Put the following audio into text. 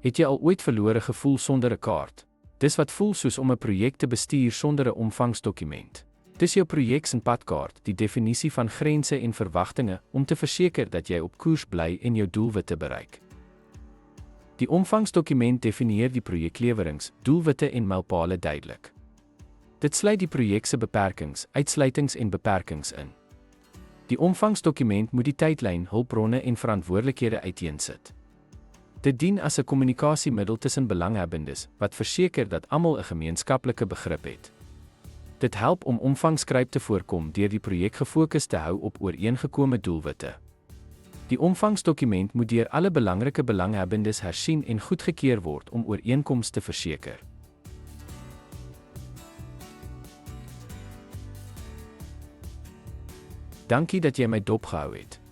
Het jy al ooit verlore gevoel sonder 'n kaart? Dis wat voel soos om 'n projek te bestuur sonder 'n omvangsdokument. Dis jou projek se padkaart, die definisie van grense en verwagtinge om te verseker dat jy op koers bly en jou doelwitte bereik. Die omvangsdokument definieer die projeklewerings, doelwitte en mylpale duidelik. Dit sluit die projek se beperkings, uitsluitings en beperkings in. Die omvangsdokument moet die tydlyn, hulpbronne en verantwoordelikhede uiteensit. Dit dien as 'n kommunikasiemiddel tussen belanghebbendes wat verseker dat almal 'n gemeenskaplike begrip het. Dit help om omvangskruip te voorkom deur die projek gefokus te hou op ooreengekome doelwitte. Die omvangsdokument moet deur alle belangrike belanghebbendes hersien en goedgekeur word om ooreenkomste te verseker. Dankie dat jy my dopgehou het.